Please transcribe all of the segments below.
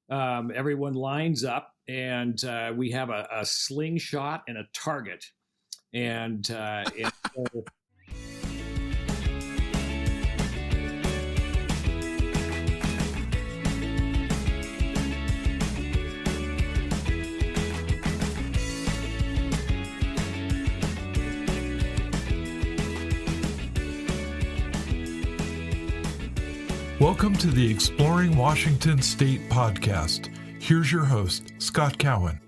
everyone lines up, and we have a slingshot and a target. And so welcome to the Exploring Washington State podcast. Here's your host, Scott Cowan.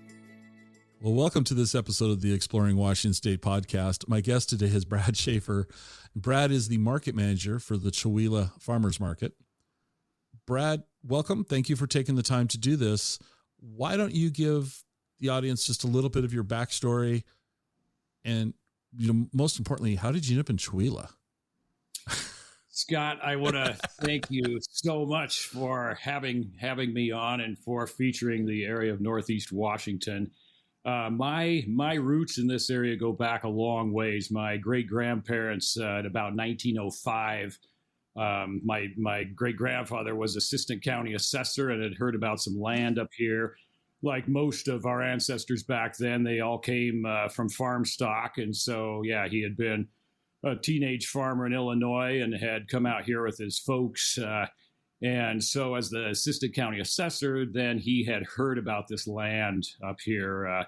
Well, welcome to this episode of the Exploring Washington State podcast. My guest today is Brad Shaffer. Brad is the market manager for the Chewelah Farmers Market. Brad, welcome. Thank you for taking the time to do this. Why don't you give the audience just a little bit of your backstory? And, most importantly, how did you end up in Chewelah? Scott, I want to thank you so much for having me on and for featuring the area of Northeast Washington. My roots in this area go back a long ways. My great-grandparents at about 1905, my great-grandfather was assistant county assessor and had heard about some land up here. Like most of our ancestors back then, they all came from farm stock. And so, he had been a teenage farmer in Illinois and had come out here with his folks. And so as the assistant county assessor, then he had heard about this land up here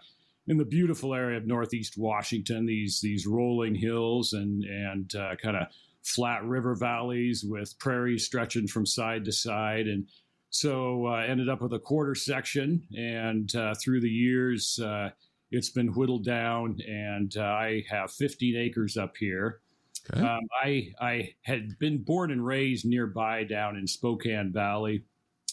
in the beautiful area of Northeast Washington, these rolling hills and kind of flat river valleys with prairies stretching from side to side. And so ended up with a quarter section. And through the years, it's been whittled down, and I have 15 acres up here. Okay. I had been born and raised nearby down in Spokane Valley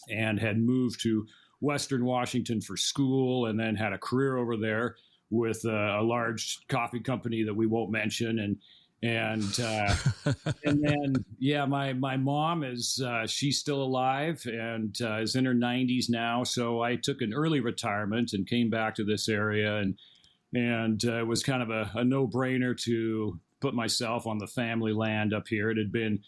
and had moved to Western Washington for school, and then had a career over there with a large coffee company that we won't mention. And then, my mom is, she's still alive and is in her 90s now. So I took an early retirement and came back to this area, and it was kind of a no-brainer to put myself on the family land up here. It had been,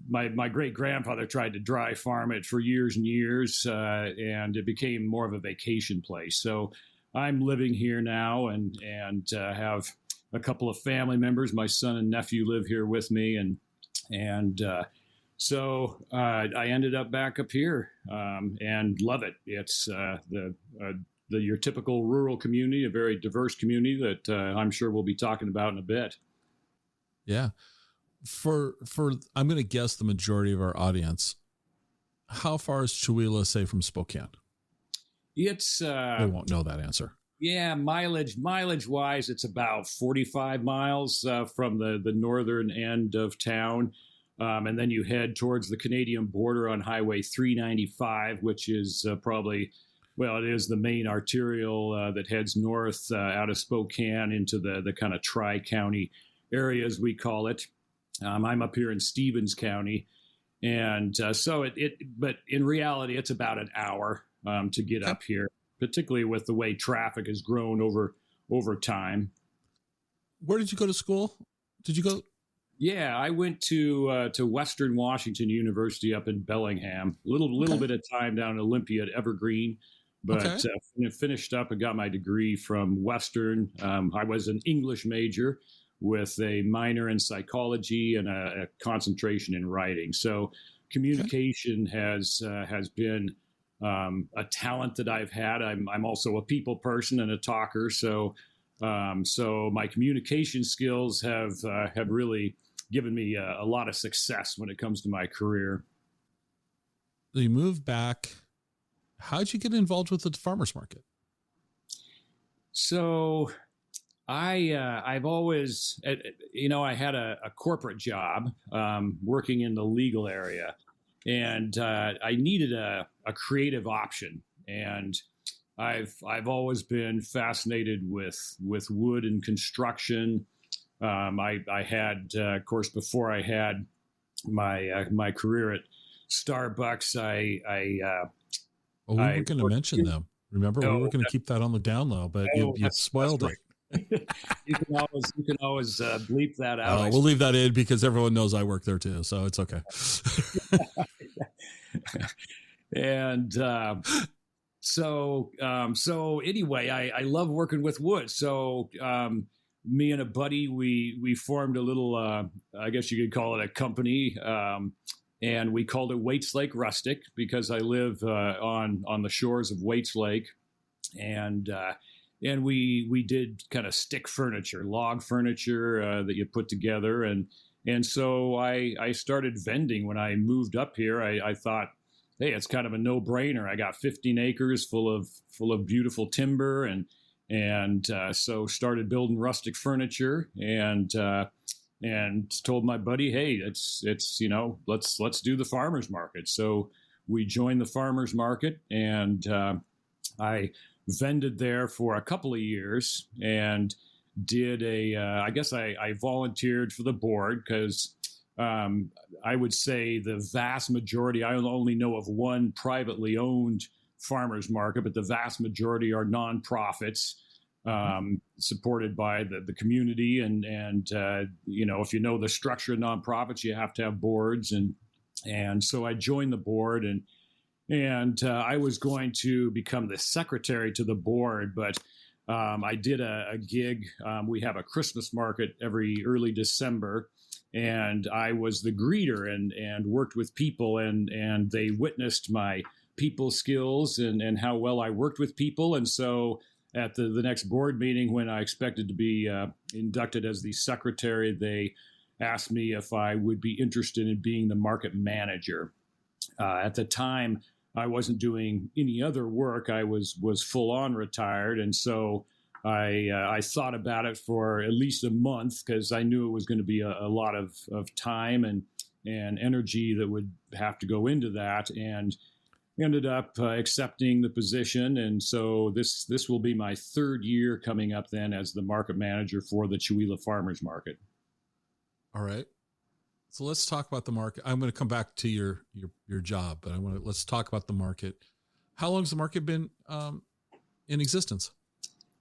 my great-grandfather tried to dry farm it for years and years, and it became more of a vacation place. So I'm living here now and have a couple of family members. My son and nephew live here with me, and so I ended up back up here and love it. It's your typical rural community, a very diverse community that I'm sure we'll be talking about in a bit. Yeah. For I'm going to guess the majority of our audience, how far is Chewelah, say, from Spokane? It's they won't know that answer. Yeah, mileage wise, it's about 45 miles from the northern end of town. And then you head towards the Canadian border on Highway 395, which is it is the main arterial that heads north out of Spokane into the kind of tri-county area, as we call it. I'm up here in Stevens County. And but in reality, it's about an hour to get up here, particularly with the way traffic has grown over time. Where did you go to school? Did you go? Yeah, I went to Western Washington University up in Bellingham. A little bit of time down in Olympia at Evergreen, but finished up and got my degree from Western. I was an English major with a minor in psychology and a concentration in writing. So communication has been a talent that I've had. I'm also a people person and a talker. So my communication skills have really given me a lot of success when it comes to my career. You moved back. How'd you get involved with the farmers market? So I've always, I had a corporate job working in the legal area, and I needed a creative option. And I've always been fascinated with wood and construction. I had, of course, before I had my career at Starbucks, we were going to mention them. Remember, we were going to keep that on the down low, but you spoiled it. You can always bleep that out. We'll leave that in because everyone knows I work there too, so it's okay. And So anyway, I love working with wood. So me and a buddy, we formed a little, I guess you could call it a company, and we called it Waits Lake Rustic because I live on the shores of Waits Lake, and we did kind of stick furniture, log furniture that you put together, and so I started vending when I moved up here. I thought, hey, it's kind of a no-brainer. I got 15 acres full of beautiful timber, and so started building rustic furniture, and told my buddy, hey, it's let's do the farmers market. So we joined the farmers market, and I vended there for a couple of years and did I guess I volunteered for the board because I would say the vast majority, I only know of one privately owned farmers market, but the vast majority are nonprofits supported by the community. And if you know the structure of nonprofits, you have to have boards. And so I joined the board, and I was going to become the secretary to the board, but I did a gig. We have a Christmas market every early December, and I was the greeter and worked with people, and they witnessed my people skills and how well I worked with people. And so at the next board meeting, when I expected to be inducted as the secretary, they asked me if I would be interested in being the market manager. At the time, I wasn't doing any other work. I was full on retired. And so I thought about it for at least a month because I knew it was going to be a lot of time and energy that would have to go into that, and ended up accepting the position. And so this will be my third year coming up then as the market manager for the Chewelah Farmers Market. All right. So let's talk about the market. I'm going to come back to your job, but let's talk about the market. How long has the market been in existence?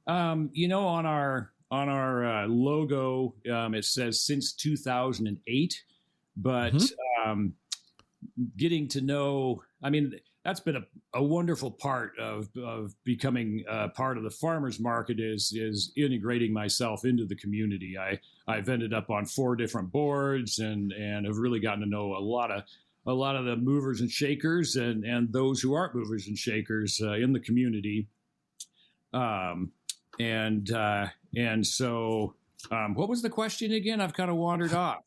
On our logo, it says since 2008, but getting to know, that's been a wonderful part of becoming part of the farmers market is integrating myself into the community. I've ended up on 4 different boards and have really gotten to know a lot of the movers and shakers and those who aren't movers and shakers in the community. And so what was the question again? I've kind of wandered off.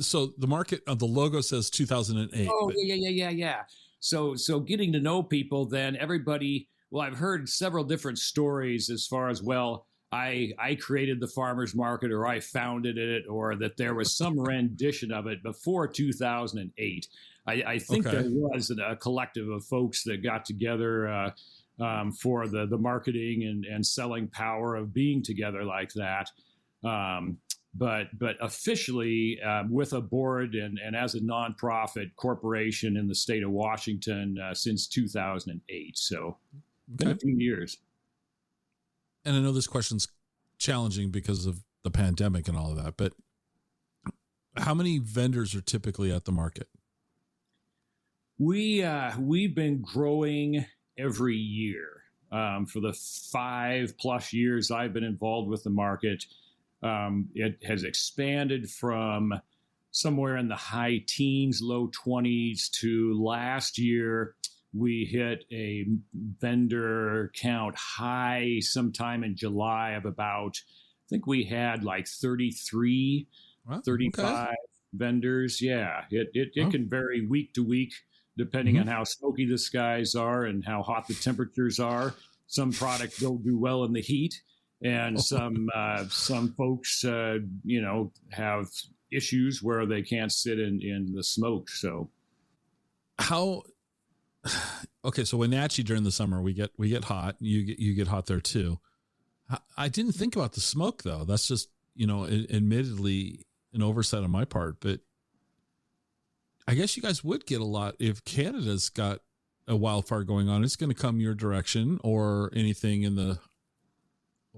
So the market of the logo says 2008. Oh, yeah. So getting to know people, then everybody, well, I've heard several different stories as far as, well, I created the farmers market, or I founded it, or that there was some rendition of it before 2008. I think there was a collective of folks that got together for the marketing and selling power of being together like that. But officially with a board and as a nonprofit corporation in the state of Washington since 2008. So been a few years. And I know this question's challenging because of the pandemic and all of that, but how many vendors are typically at the market? We've been growing every year for the 5+ years I've been involved with the market. It has expanded from somewhere in the high teens, low 20s to last year. We hit a vendor count high sometime in July of about, I think we had like 33, 35 vendors. Yeah, it can vary week to week depending on how smoky the skies are and how hot the temperatures are. Some products don't do well in the heat. And some folks, have issues where they can't sit in the smoke. So, so Wenatchee during the summer we get hot. You get hot there too. I didn't think about the smoke though. That's just admittedly an oversight on my part. But I guess you guys would get a lot if Canada's got a wildfire going on. It's going to come your direction or anything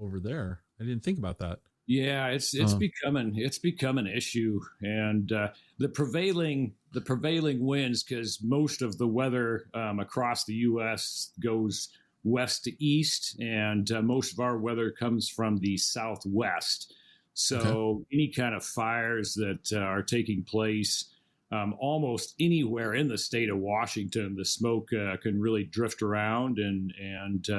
over there. I didn't think about that. Yeah, it's become an issue, and the prevailing winds, because most of the weather across the U.S. goes west to east, and most of our weather comes from the southwest. Okay. So any kind of fires that are taking place almost anywhere in the state of Washington, the smoke can really drift around, and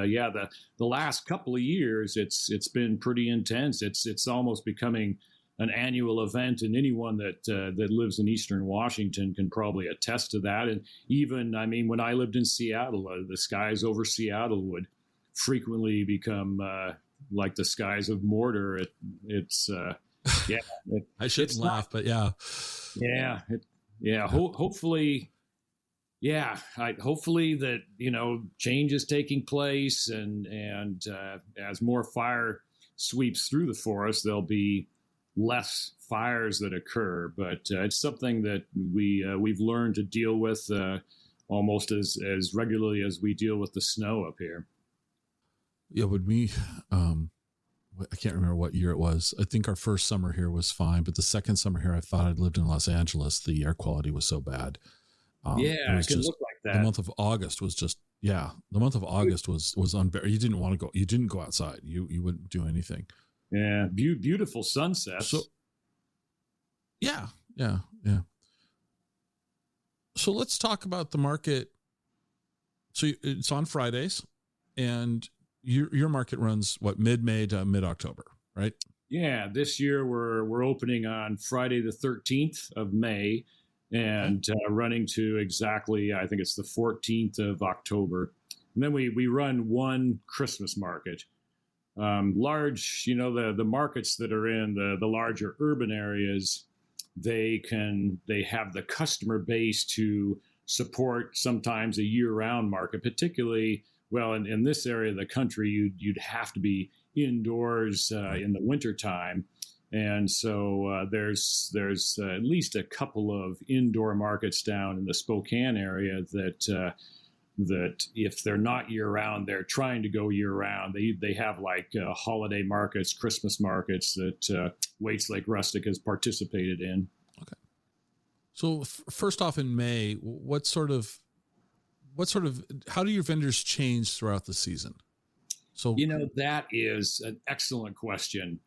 yeah, the last couple of years, it's been pretty intense. It's almost becoming an annual event, and anyone that lives in Eastern Washington can probably attest to that. And even, I mean, when I lived in Seattle, the skies over Seattle would frequently become like the skies of Mordor. Yeah, I shouldn't laugh, but yeah. Yeah, yeah. Hopefully, yeah. Hopefully that change is taking place, and as more fire sweeps through the forest, there'll be less fires that occur. But it's something that we've learned to deal with almost as regularly as we deal with the snow up here. Yeah, would we? I can't remember what year it was. I think our first summer here was fine, but the second summer here, I thought I'd lived in Los Angeles. The air quality was so bad. Yeah, it can look like that. The month of August was just, the month of August was unbearable. You didn't want to go. You didn't go outside. You wouldn't do anything. Yeah, beautiful sunsets. So, yeah. So let's talk about the market. So it's on Fridays, and your market runs mid-May to mid-October, right? Yeah, this year we're opening on Friday the 13th of May, and running to exactly, I think it's the 14th of October. And then we run one Christmas market. Large, the markets that are in the larger urban areas, they have the customer base to support sometimes a year-round market, particularly. Well, in this area of the country, you'd have to be indoors in the wintertime. And so there's at least a couple of indoor markets down in the Spokane area that if they're not year-round, they're trying to go year-round. They have like holiday markets, Christmas markets that Waits Lake Rustic has participated in. Okay. So first off, in May, how do your vendors change throughout the season? So, that is an excellent question.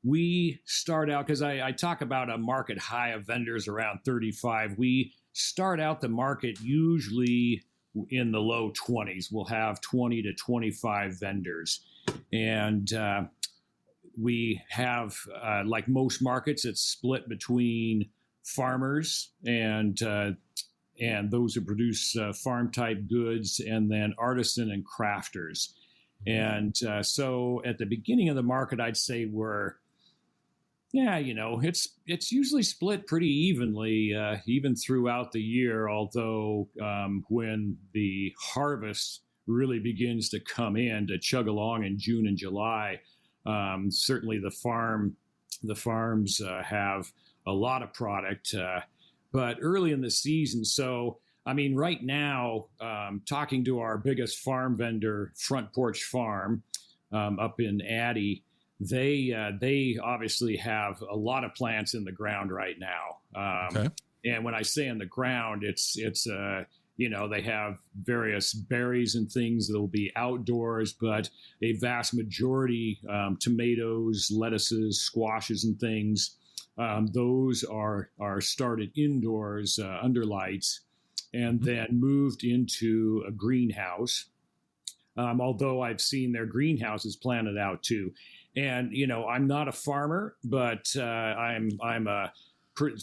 We start out, because I talk about a market high of vendors around 35. We start out the market usually in the low 20s. We'll have 20 to 25 vendors. And we have, like most markets, it's split between farmers and those who produce farm type goods, and then artisan and crafters. And so at the beginning of the market, I'd say it's usually split pretty evenly, even throughout the year. Although when the harvest really begins to come in to chug along in June and July, certainly the farms have a lot of product. But early in the season, so I mean, right now, talking to our biggest farm vendor, Front Porch Farm, up in Addy, they obviously have a lot of plants in the ground right now. Okay. And when I say in the ground, it's they have various berries and things that will be outdoors, but a vast majority, tomatoes, lettuces, squashes, and things. Those are started indoors under lights, and then moved into a greenhouse. Although I've seen their greenhouses planted out too. And I'm not a farmer, but I'm a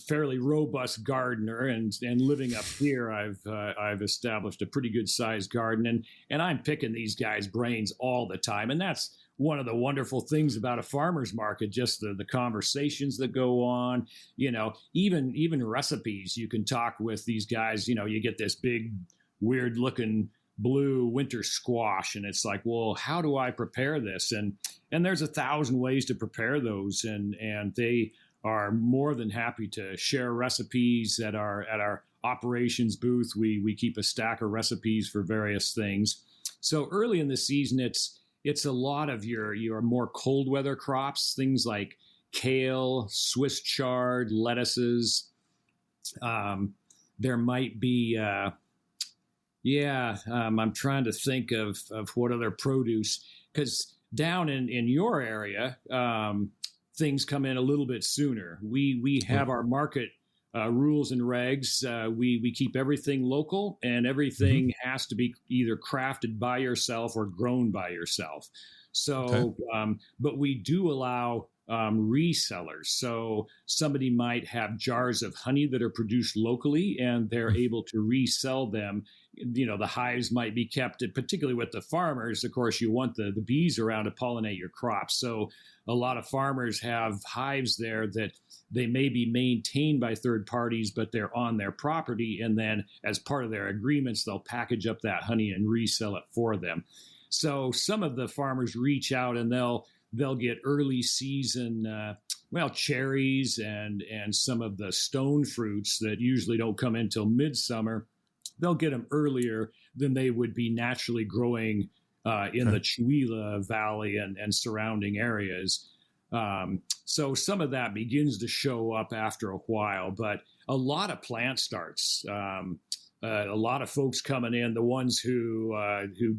fairly robust gardener, and living up here, I've established a pretty good sized garden, and I'm picking these guys' brains all the time, and that's one of the wonderful things about a farmer's market, just the conversations that go on, even recipes. You can talk with these guys, you get this big, weird looking blue winter squash, and it's like, well, how do I prepare this? And there's 1,000 ways to prepare those. And they are more than happy to share recipes at our operations booth. We keep a stack of recipes for various things. So early in the season, it's a lot of your more cold weather crops, things like kale, Swiss chard, lettuces. There might be, I'm trying to think of what other produce, because down in your area, things come in a little bit sooner. We have our market rules and regs. We keep everything local, and everything has to be either crafted by yourself or grown by yourself. So, but we do allow resellers. So somebody might have jars of honey that are produced locally, and they're able to resell them. The hives might be kept, particularly with the farmers. Of course, you want the bees around to pollinate your crops. So a lot of farmers have hives there that they may be maintained by third parties, but they're on their property. And then as part of their agreements, they'll package up that honey and resell it for them. So some of the farmers reach out and they'll get early season, cherries and some of the stone fruits that usually don't come in until midsummer. They'll get them earlier than they would be naturally growing in the Chewelah Valley and surrounding areas. So some of that begins to show up after a while, but a lot of plant starts. A lot of folks coming in, the ones who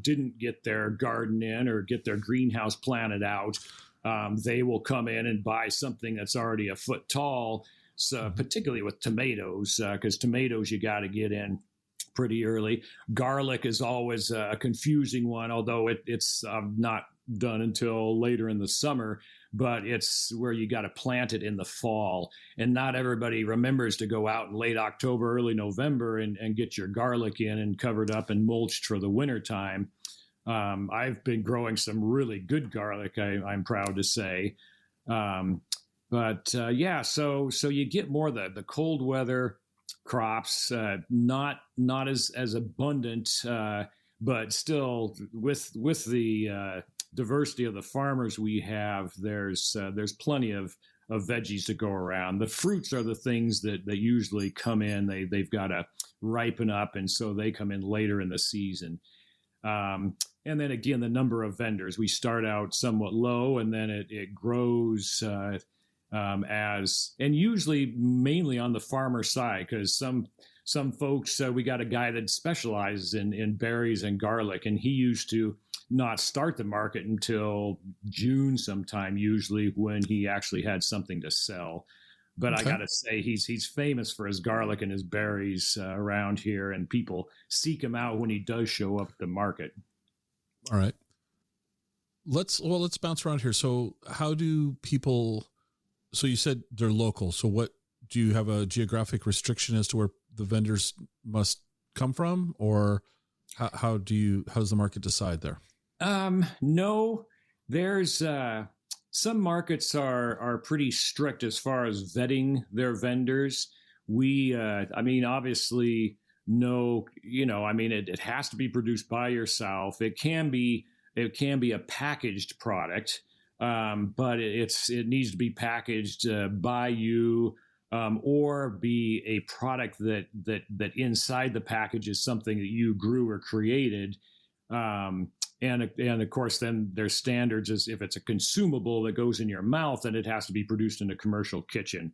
didn't get their garden in or get their greenhouse planted out, they will come in and buy something that's already a foot tall. So particularly with tomatoes, because tomatoes you got to get in pretty early. Garlic is always a confusing one, although it's not done until later in the summer. But it's where you got to plant it in the fall. And not everybody remembers to go out in late October, early November and get your garlic in and covered up and mulched for the wintertime. I've been growing some really good garlic, I'm proud to say. So you get more the cold weather crops, not as abundant, but still with the diversity of the farmers we have, there's plenty of veggies to go around. The fruits are the things that usually come in. They've got to ripen up, and so they come in later in the season. And then again, the number of vendors. We start out somewhat low, and then it grows and usually mainly on the farmer side, because some folks, we got a guy that specializes in berries and garlic, and he used to not start the market until June sometime, usually when he actually had something to sell. But I got to say, he's famous for his garlic and his berries around here, and people seek him out when he does show up at the market. All right. Let's bounce around here. So how do people, so you said they're local. So what, do you have a geographic restriction as to where the vendors must come from, or how does the market decide there? No, there's some markets are pretty strict as far as vetting their vendors. We, obviously, no, it has to be produced by yourself. It can be a packaged product, but it needs to be packaged by you, or be a product that inside the package is something that you grew or created. And of course, then there's standards as if it's a consumable that goes in your mouth, and it has to be produced in a commercial kitchen.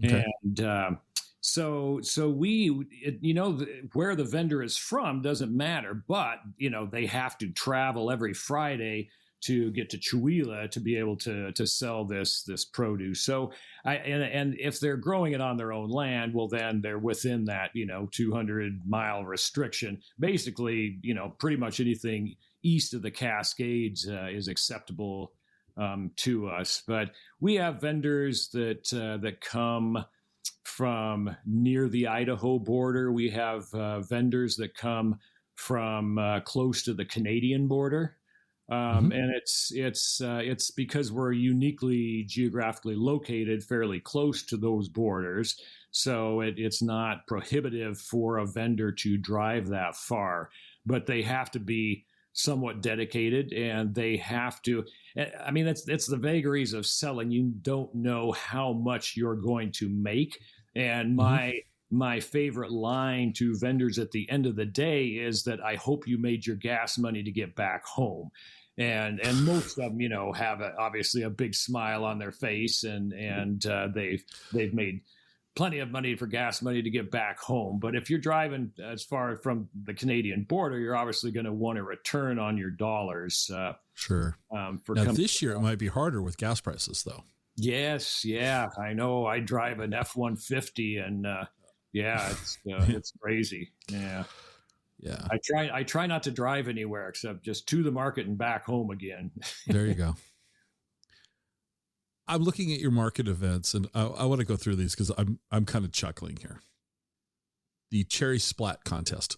Okay. And so where the vendor is from doesn't matter, but they have to travel every Friday to get to Chewelah to be able to sell this produce. So and if they're growing it on their own land, well, then they're within that 200-mile restriction. Basically, pretty much anything east of the Cascades is acceptable to us. But we have vendors that come from near the Idaho border. We have vendors that come from close to the Canadian border. And it's because we're uniquely geographically located fairly close to those borders. So it's not prohibitive for a vendor to drive that far, but they have to be somewhat dedicated, and they have to, it's the vagaries of selling. You don't know how much you're going to make. And my my favorite line to vendors at the end of the day is that I hope you made your gas money to get back home. And most of them, have obviously a big smile on their face, and they've made plenty of money for gas money to get back home. But if you're driving as far from the Canadian border, you're obviously going to want a return on your dollars. Sure. Now this year it might be harder with gas prices, though. Yes, yeah, I know. I drive an F-150, and it's crazy. Yeah. Yeah. I try not to drive anywhere except just to the market and back home again. There you go. I'm looking at your market events, and I want to go through these because I'm kind of chuckling here. The cherry splat contest.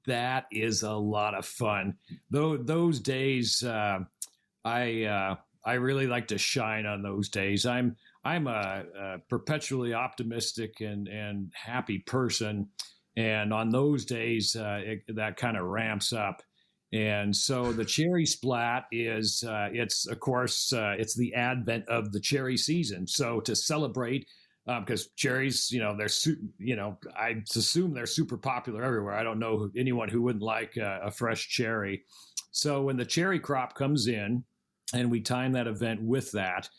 That is a lot of fun. Those days, I really like to shine on those days. I'm a perpetually optimistic and happy person. And on those days, that kind of ramps up. And so the cherry splat is, it's the advent of the cherry season. So to celebrate, because cherries, I assume they're super popular everywhere. I don't know anyone who wouldn't like a fresh cherry. So when the cherry crop comes in, and we time that event with that,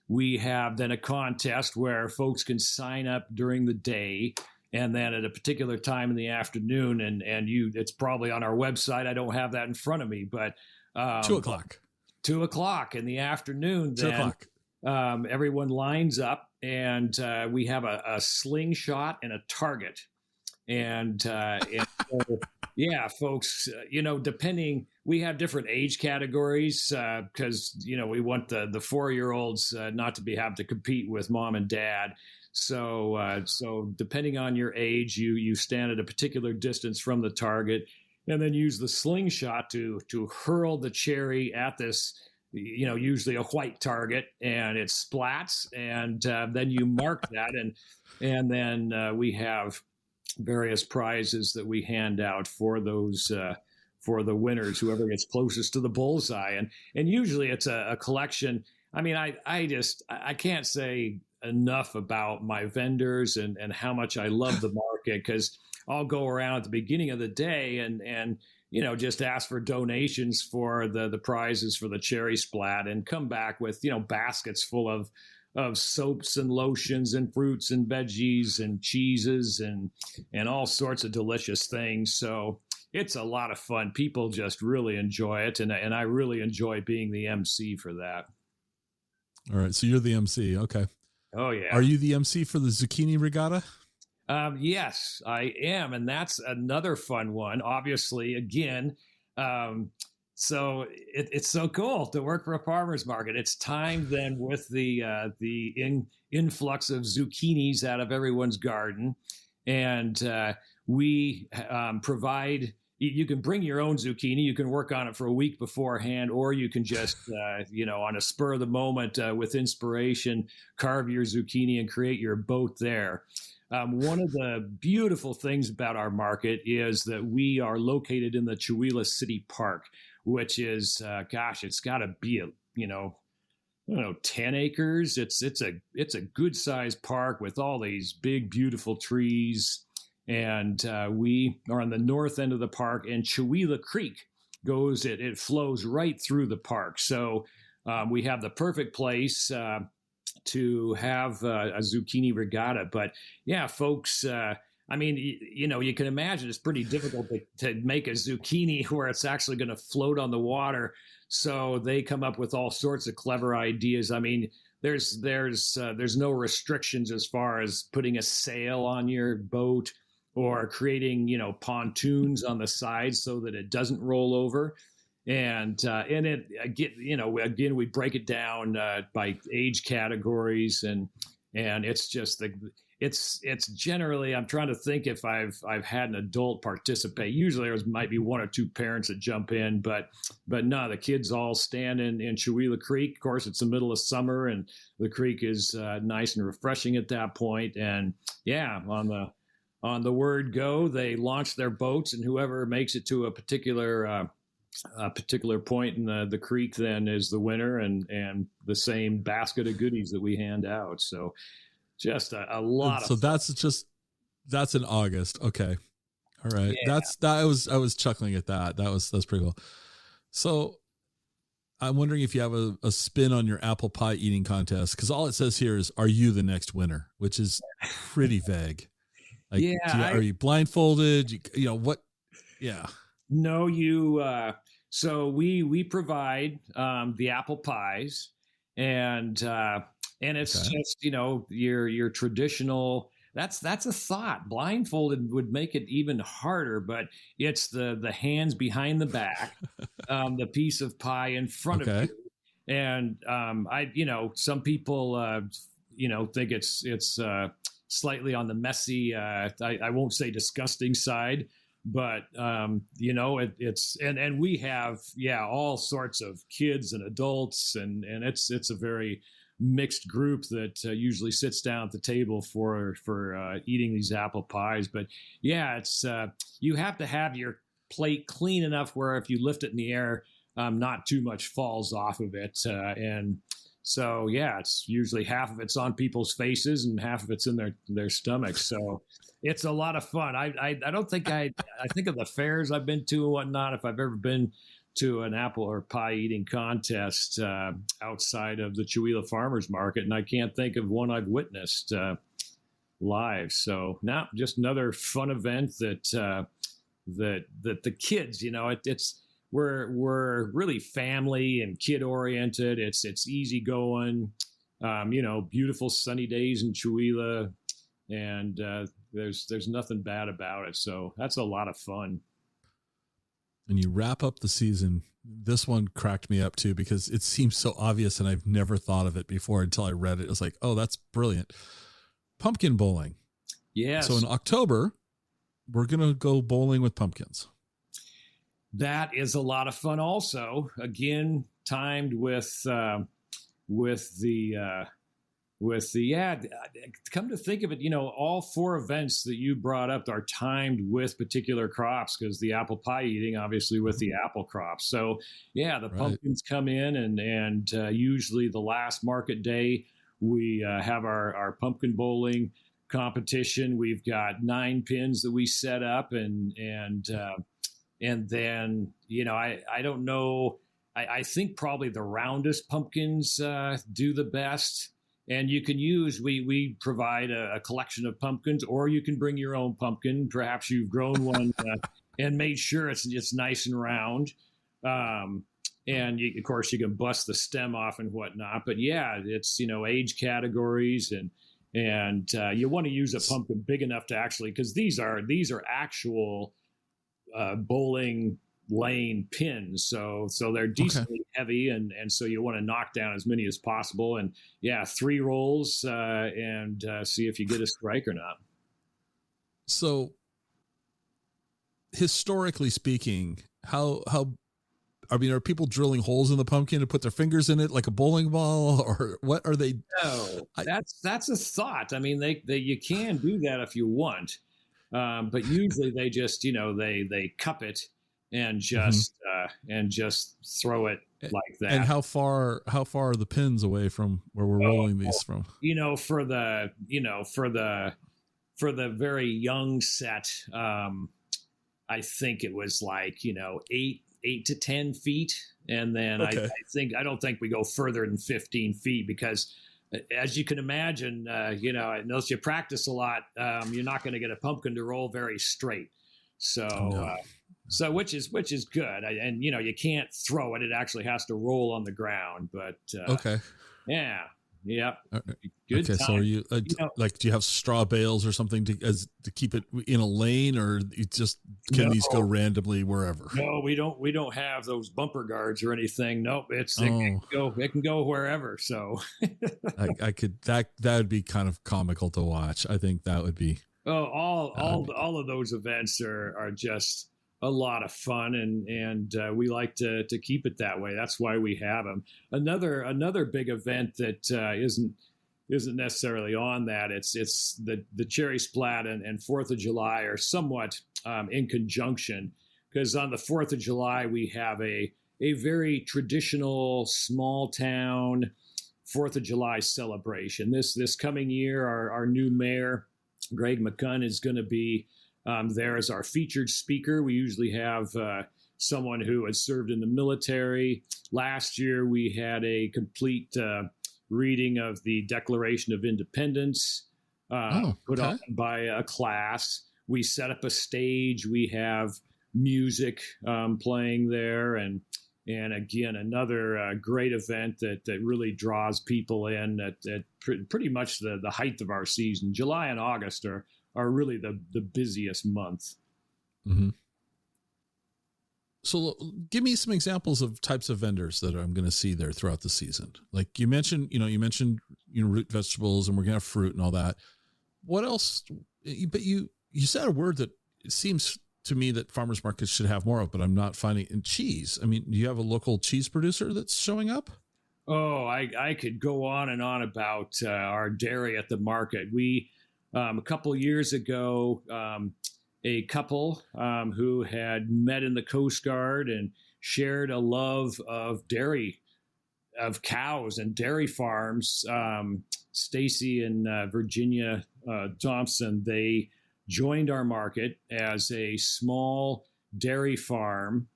we have then a contest where folks can sign up during the day. And then at a particular time in the afternoon, and it's probably on our website. I don't have that in front of me, but 2:00. 2:00 in the afternoon. Then everyone lines up, and we have a slingshot and a target. And so, yeah, folks, depending, we have different age categories because we want the 4-year-olds not to have to compete with mom and dad. So depending on your age, you stand at a particular distance from the target, and then use the slingshot to hurl the cherry at this, usually a white target, and it splats, and then you mark that, and then we have various prizes that we hand out for those for the winners, whoever gets closest to the bullseye, and usually it's a collection. I mean, I can't say enough about my vendors and how much I love the market, because I'll go around at the beginning of the day and just ask for donations for the prizes for the cherry splat, and come back with baskets full of soaps and lotions and fruits and veggies and cheeses and all sorts of delicious things. So it's a lot of fun. People just really enjoy it, and I really enjoy being the MC for that. All right, so you're the MC, okay. Oh, yeah. Are you the MC for the Zucchini Regatta? Yes, I am. And that's another fun one, obviously, again. So it's so cool to work for a farmer's market. It's timed then with the influx of zucchinis out of everyone's garden. And we provide... You can bring your own zucchini. You can work on it for a week beforehand, or you can just, on a spur of the moment with inspiration, carve your zucchini and create your boat there. One of the beautiful things about our market is that we are located in the Chewelah City Park, which is, it's got to be 10 acres. It's a good sized park with all these big, beautiful trees. And we are on the north end of the park, and Chewelah Creek it flows right through the park. So we have the perfect place to have a zucchini regatta. But yeah, folks, you can imagine it's pretty difficult to make a zucchini where it's actually going to float on the water. So they come up with all sorts of clever ideas. I mean, there's no restrictions as far as putting a sail on your boat, or creating, pontoons on the sides so that it doesn't roll over. And it, again, we break it down by age categories, and it's just it's generally, I'm trying to think if I've had an adult participate. Usually there might be one or two parents that jump in, but no, the kids all stand in Chewelah Creek. Of course, it's the middle of summer, and the creek is nice and refreshing at that point. And yeah, on the word go, they launch their boats, and whoever makes it to a particular point in the creek then is the winner, and the same basket of goodies that we hand out. So just a lot So of fun. that's in August. Okay. All right. Yeah. I was chuckling at that. That's pretty cool. So I'm wondering if you have a spin on your apple pie eating contest, because all it says here is, "Are you the next winner?" Which is pretty vague. Like, Yeah. are you blindfolded? You know what? Yeah. No, so we provide the apple pies, and it's Okay. just your traditional. That's a thought. Blindfolded would make it even harder, but it's the hands behind the back, the piece of pie in front of Okay. you, and some people think it's slightly on the messy. I won't say disgusting side, but it's and we have all sorts of kids and adults, and it's a very mixed group that usually sits down at the table for eating these apple pies. But yeah, it's you have to have your plate clean enough where if you lift it in the air, not too much falls off of it, and so yeah, it's usually half of it's on people's faces and half of it's in their stomachs. So it's a lot of fun. I don't think I think of the fairs I've been to and whatnot, if I've ever been to an apple or pie eating contest outside of the Chewelah Farmers Market, and I can't think of one I've witnessed live. So now, just another fun event that the kids, it's we're really family and kid oriented. It's easy going, beautiful sunny days in Chewelah, and there's nothing bad about it. So that's a lot of fun. And you wrap up the season. This one cracked me up too, because it seems so obvious and I've never thought of it before until I read it. It was like, oh, that's brilliant. Pumpkin bowling. Yes. So in October, we're going to go bowling with pumpkins. That is a lot of fun also. Again, timed with the come to think of it, all four events that you brought up are timed with particular crops, because the apple pie eating obviously with the apple crops. So yeah, the pumpkins come in, and usually the last market day we have our pumpkin bowling competition. We've got 9 pins that we set up, and then I don't know. I think probably the roundest pumpkins do the best. And you can we provide a collection of pumpkins, or you can bring your own pumpkin. Perhaps you've grown one and made sure it's nice and round. And of course you can bust the stem off and whatnot. But yeah, it's age categories, and you want to use a pumpkin big enough to actually, because these are actual bowling lane pins, so they're decently heavy, and so you want to knock down as many as possible, and 3 rolls and see if you get a strike or not. So historically speaking, are people drilling holes in the pumpkin to put their fingers in it like a bowling ball, or what are they? No, that's a thought. I mean, they you can do that if you want, but usually they just they cup it and just throw it like that. And how far are the pins away from where we're rolling these from? For the very young set, I think it was like 8 to 10 feet, and then I don't think we go further than 15 feet, because as you can imagine, unless you practice a lot, you're not going to get a pumpkin to roll very straight. So. So which is good, and you can't throw it; it actually has to roll on the ground. But good. Okay, time. So are you like? Do you have straw bales or something to keep it in a lane, or you just these go randomly wherever? No, we don't have those bumper guards or anything. Nope, it can go wherever. So I could that would be kind of comical to watch. I think that would be. All of those events are just a lot of fun, and we like to keep it that way. That's why we have them. Another big event that isn't necessarily on that. It's the Cherry Splat and 4th of July are somewhat in conjunction, because on the 4th of July we have a very traditional small town 4th of July celebration. This coming year, our new mayor, Greg McCunn, is going to be there as our featured speaker. We usually have someone who has served in the military. Last year, we had a complete reading of the Declaration of Independence put on by a class. We set up a stage. We have music playing there, and again, another great event that really draws people in at pretty much the height of our season. July and August are really the busiest month. Mm-hmm. So give me some examples of types of vendors that I'm going to see there throughout the season. Like you mentioned root vegetables, and we're going to have fruit and all that. What else? But you said a word that it seems to me that farmers markets should have more of, but I'm not finding in cheese. I mean, do you have a local cheese producer that's showing up? Oh, I could go on and on about our dairy at the market. We, a couple years ago, a couple who had met in the Coast Guard and shared a love of dairy, of cows and dairy farms. Stacy and Virginia Thompson, they joined our market as a small dairy farm,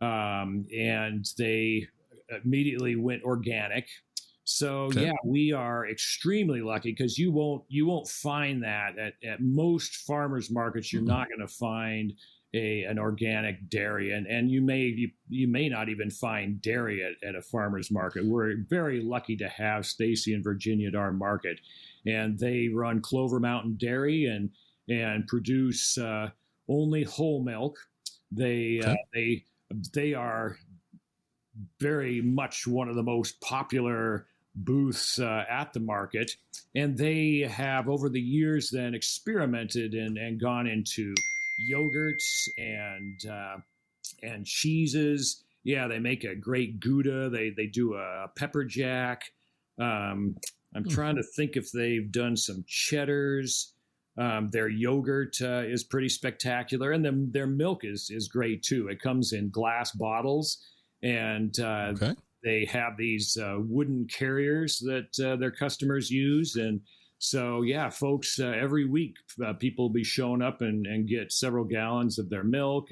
and they immediately went organic. So yeah, we are extremely lucky because you won't find that at most farmers markets. You're not going to find an organic dairy, and you may not even find dairy at a farmers market. We're very lucky to have Stacy and Virginia at our market, and they run Clover Mountain Dairy and produce only whole milk. They are very much one of the most popular booths at the market, and they have over the years then experimented and gone into yogurts and cheeses. Yeah, they make a great Gouda. They do a pepper jack. I'm trying to think if they've done some cheddars. Their yogurt is pretty spectacular, and then their milk is great too. It comes in glass bottles, and they have these wooden carriers that their customers use. And so, yeah, folks, every week people will be showing up and get several gallons of their milk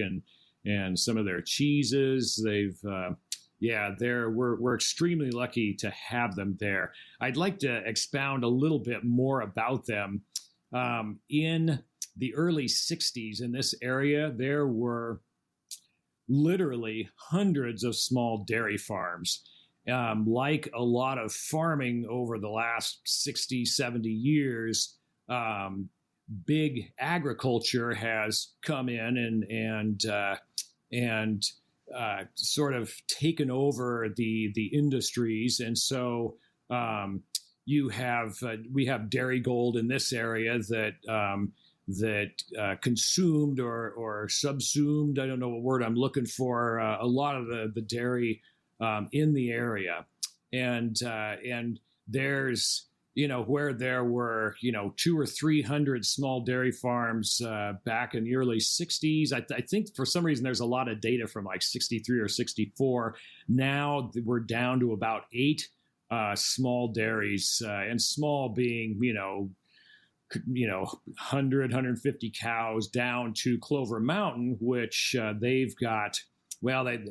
and some of their cheeses. We're extremely lucky to have them there. I'd like to expound a little bit more about them. In the early 60s in this area, there were literally hundreds of small dairy farms. Like a lot of farming over the last 60, 70 years, big agriculture has come in and sort of taken over the industries. And so we have Dairy Gold in this area that consumed or subsumed, I don't know what word I'm looking for, a lot of the dairy in the area. And there's, where there were, 200 or 300 small dairy farms back in the early 60s. I think for some reason there's a lot of data from like 63 or 64. Now we're down to about 8 small dairies, and small being, 100, 150 cows, down to Clover Mountain, which they've got. Well, it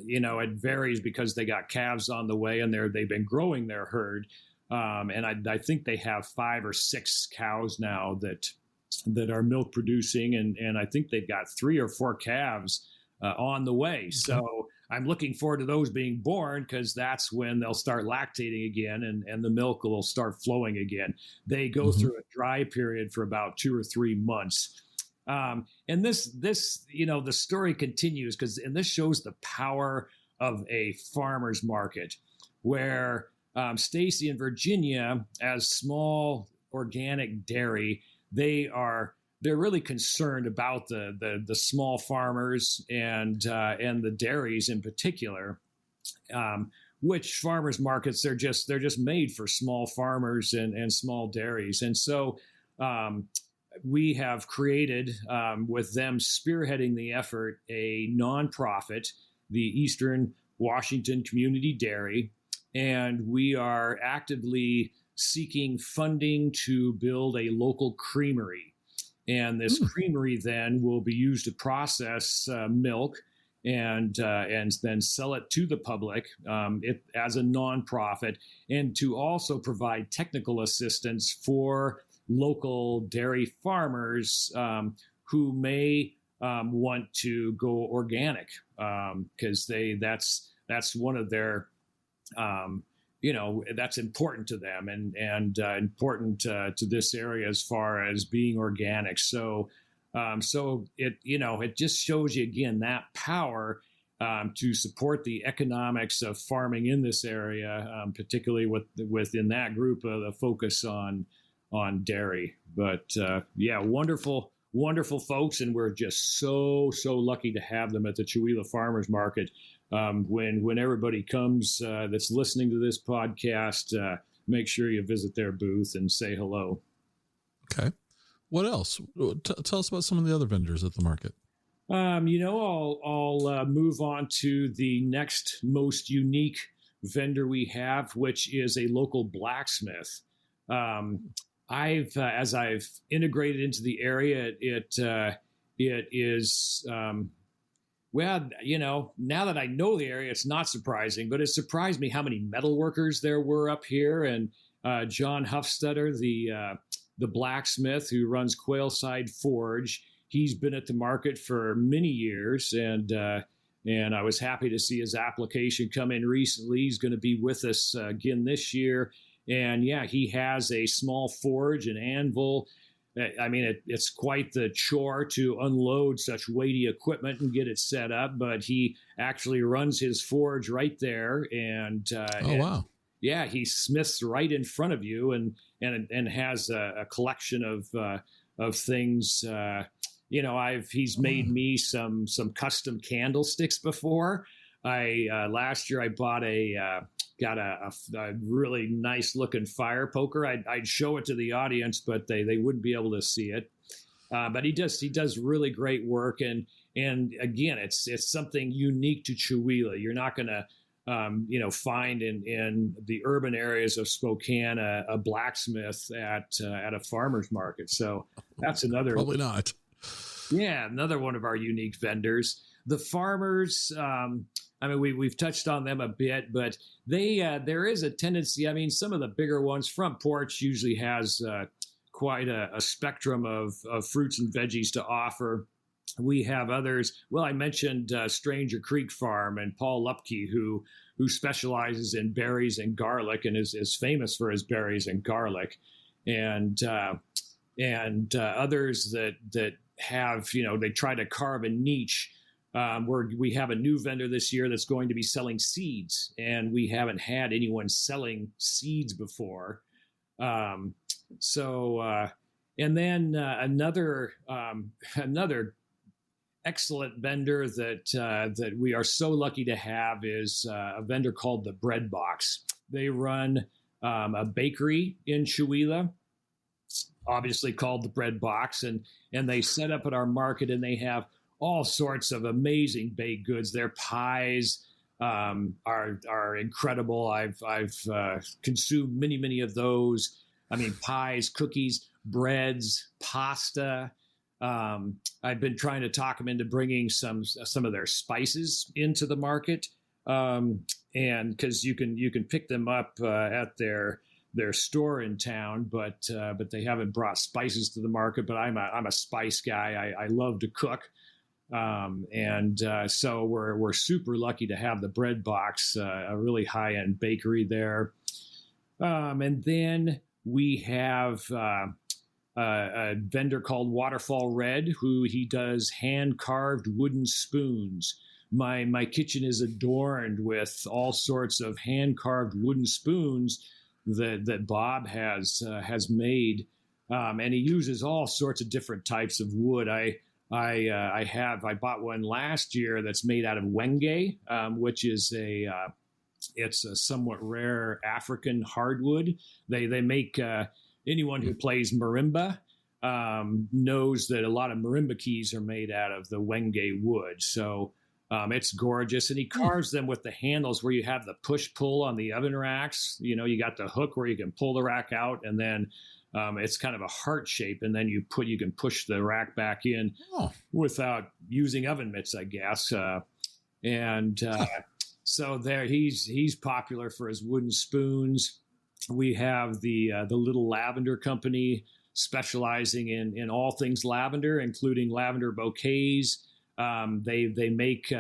varies because they got calves on the way, and they've been growing their herd. And I think they have 5 or 6 cows now that are milk producing, and I think they've got 3 or 4 calves on the way. So I'm looking forward to those being born, because that's when they'll start lactating again, and the milk will start flowing again. They go through a dry period for about 2 or 3 months. And this, the story continues and this shows the power of a farmer's market where Stacy and Virginia, as small organic dairy, they're really concerned about the small farmers and the dairies in particular, which farmers markets, they're just made for small farmers and small dairies. And so, we have created, with them spearheading the effort, a nonprofit, the Eastern Washington Community Dairy, and we are actively seeking funding to build a local creamery. And this creamery then will be used to process milk and then sell it to the public as a nonprofit, and to also provide technical assistance for local dairy farmers who may want to go organic, because that's one of their that's important to them and important to this area as far as being organic. So it just shows you again that power to support the economics of farming in this area, particularly within that group of the focus on dairy. But wonderful folks, and we're just so lucky to have them at the Chewelah Farmers Market. When everybody comes that's listening to this podcast, make sure you visit their booth and say hello. Okay. What else? Tell us about some of the other vendors at the market. I'll move on to the next most unique vendor we have, which is a local blacksmith. As I've integrated into the area, it is, now that I know the area, it's not surprising, but it surprised me how many metal workers there were up here. And John Huffstetter, the blacksmith who runs Quailside Forge, he's been at the market for many years, and I was happy to see his application come in recently. He's going to be with us again this year. And he has a small forge and anvil. I mean, it's quite the chore to unload such weighty equipment and get it set up, but he actually runs his forge right there. And wow. Yeah, he smiths right in front of you and has a collection of things. He's made me some custom candlesticks before. Last year I bought got a really nice looking fire poker. I'd show it to the audience, but they wouldn't be able to see it. But he does really great work, and again, it's something unique to Chewelah. You're not going to find in the urban areas of Spokane a blacksmith at a farmer's market. So that's another probably not. Yeah, another one of our unique vendors. The farmers. We've touched on them a bit, but there is a tendency. I mean, some of the bigger ones, Front Porch usually has quite a spectrum of fruits and veggies to offer. We have others. Well, I mentioned Stranger Creek Farm and Paul Lupke, who specializes in berries and garlic and is famous for his berries and garlic, and others that have, they try to carve a niche. We have a new vendor this year that's going to be selling seeds, and we haven't had anyone selling seeds before. And then another excellent vendor that we are so lucky to have is a vendor called the Bread Box. They run a bakery in Chewelah, obviously called the Bread Box, and they set up at our market, and they have all sorts of amazing baked goods. Their pies are incredible. I've consumed many of those. I mean, pies, cookies, breads, pasta. I've been trying to talk them into bringing some of their spices into the market, and because you can pick them up at their store in town, but they haven't brought spices to the market. But I'm a spice guy. I love to cook. So we're super lucky to have the Bread Box, a really high-end bakery there. And then we have a vendor called Waterfall Red, who he does hand-carved wooden spoons. My kitchen is adorned with all sorts of hand-carved wooden spoons that Bob has made, and he uses all sorts of different types of wood. I bought one last year that's made out of wenge, which is it's a somewhat rare African hardwood. They make anyone who plays marimba knows that a lot of marimba keys are made out of the wenge wood. So It's gorgeous. And he carves them with the handles where you have the push-pull on the oven racks. You know, you got the hook where you can pull the rack out, and then it's kind of a heart shape, and then you can push the rack back in without using oven mitts, I guess. So there, he's popular for his wooden spoons. We have the Little Lavender Company, specializing in all things lavender, including lavender bouquets. They make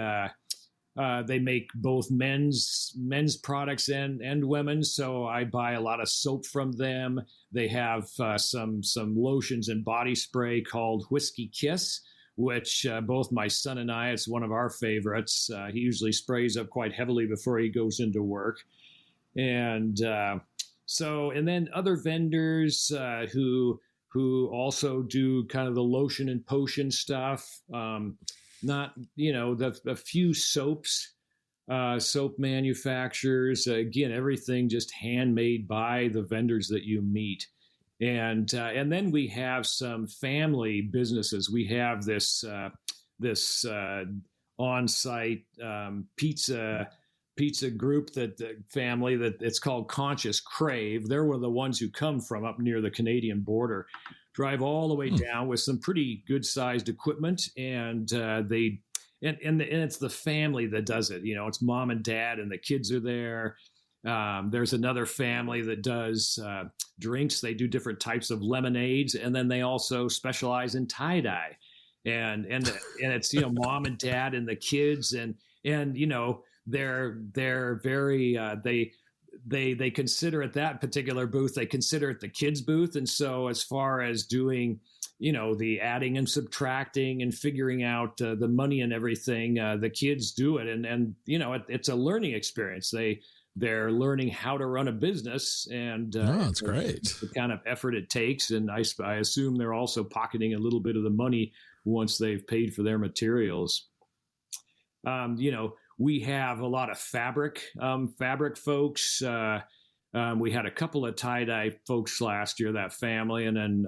both men's products and women's. So I buy a lot of soap from them. They have some lotions and body spray called Whiskey Kiss, which both my son and I, it's one of our favorites. He usually sprays up quite heavily before he goes into work. And then other vendors who also do kind of the lotion and potion stuff. Not, a few soaps, soap manufacturers. Again, everything just handmade by the vendors that you meet. And then we have some family businesses. We have this on-site pizza group family that it's called Conscious Crave. They're one of the ones who come from up near the Canadian border, drive all the way down with some pretty good sized equipment. And it's the family that does it. It's mom and dad and the kids are there. There's another family that does drinks. They do different types of lemonades, and then they also specialize in tie-dye. And it's, mom and dad and the kids, and they're very they consider it that particular booth, they consider it the kids booth. And so as far as doing, the adding and subtracting and figuring out the money and everything, the kids do it. And it's a learning experience. They're learning how to run a business, and that's great. The kind of effort it takes. And I assume they're also pocketing a little bit of the money once they've paid for their materials. We have a lot of fabric folks. We had a couple of tie-dye folks last year, that family, and then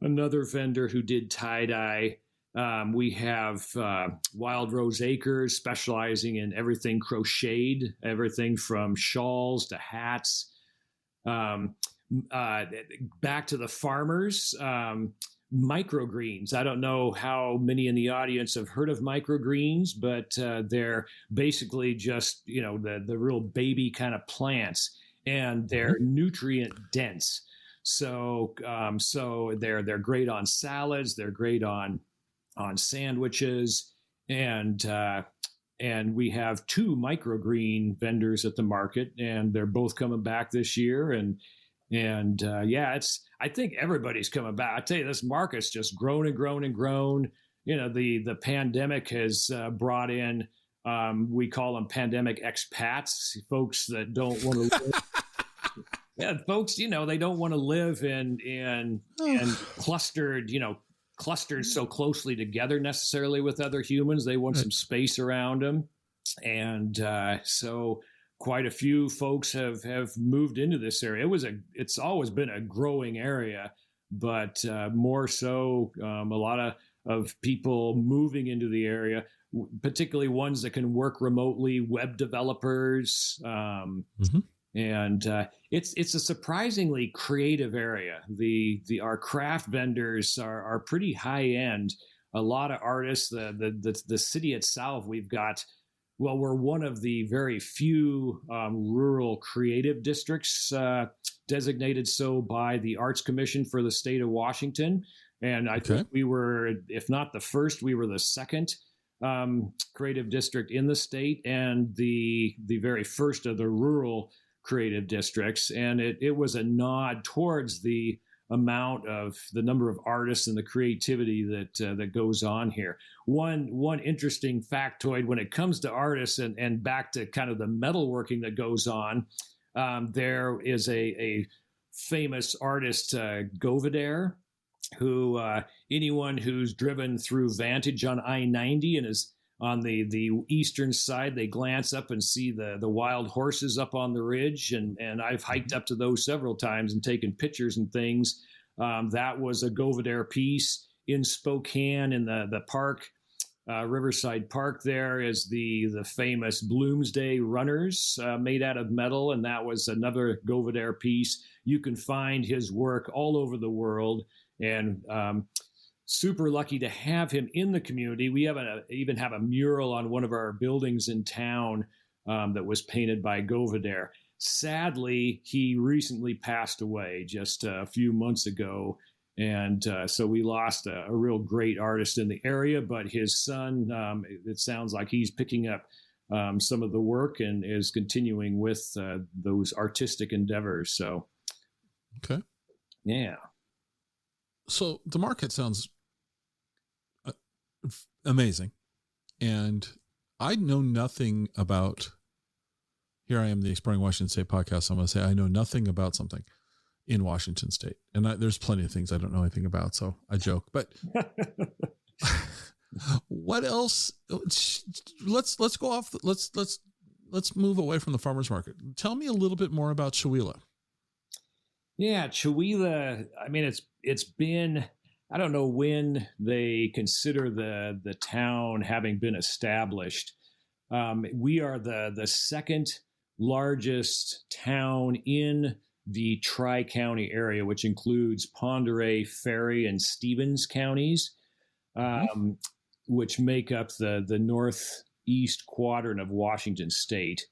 another vendor who did tie-dye. We have Wild Rose Acres, specializing in everything crocheted, everything from shawls to hats. Back to the farmers. Microgreens. I don't know how many in the audience have heard of microgreens, but they're basically just, the real baby kind of plants, and they're nutrient dense. So they're great on salads. They're great on sandwiches, and we have 2 microgreen vendors at the market, and they're both coming back this year. I think everybody's coming back. I tell you, this market's just grown and grown and grown. The pandemic has brought in, we call them pandemic expats, folks that don't want to live. Yeah, folks, they don't want to live in clustered so closely together necessarily with other humans. They want some space around them. And so quite a few folks have moved into this area. It's always been a growing area, but more so a lot of people moving into the area, particularly ones that can work remotely, web developers. And it's a surprisingly creative area. Our craft vendors are pretty high end. A lot of artists. The city itself, we've got. Well, we're one of the very few rural creative districts designated so by the Arts Commission for the state of Washington. And I think we were, if not the first, we were the second creative district in the state, and the very first of the rural creative districts. And it was a nod towards the amount of the number of artists and the creativity that goes on here. One interesting factoid when it comes to artists and back to kind of the metalworking that goes on, there is a famous artist, Govedare, who anyone who's driven through Vantage on I-90 and is on the eastern side, they glance up and see the wild horses up on the ridge. And I've hiked up to those several times and taken pictures and things. That was a Govedare piece in Spokane in the park. Riverside Park there is the famous Bloomsday Runners made out of metal, and that was another Govedare piece. You can find his work all over the world, and super lucky to have him in the community. We even have a mural on one of our buildings in town that was painted by Govedare. Sadly, he recently passed away just a few months ago. And so we lost a real great artist in the area, but his son, it sounds like he's picking up some of the work and is continuing with those artistic endeavors. So, okay. Yeah. So the market sounds amazing. And I know nothing about, here I am, the Exploring Washington State podcast. I'm going to say I know nothing about something in Washington State. And there's plenty of things I don't know anything about. So I joke, but what else? Let's go off. Let's move away from the farmers market. Tell me a little bit more about Chewelah. Yeah. Chewelah. I mean, it's been, I don't know when they consider the town having been established. We are the second largest town in the Tri-County area, which includes Ponderay, Ferry, and Stevens counties, which make up the northeast quadrant of Washington State.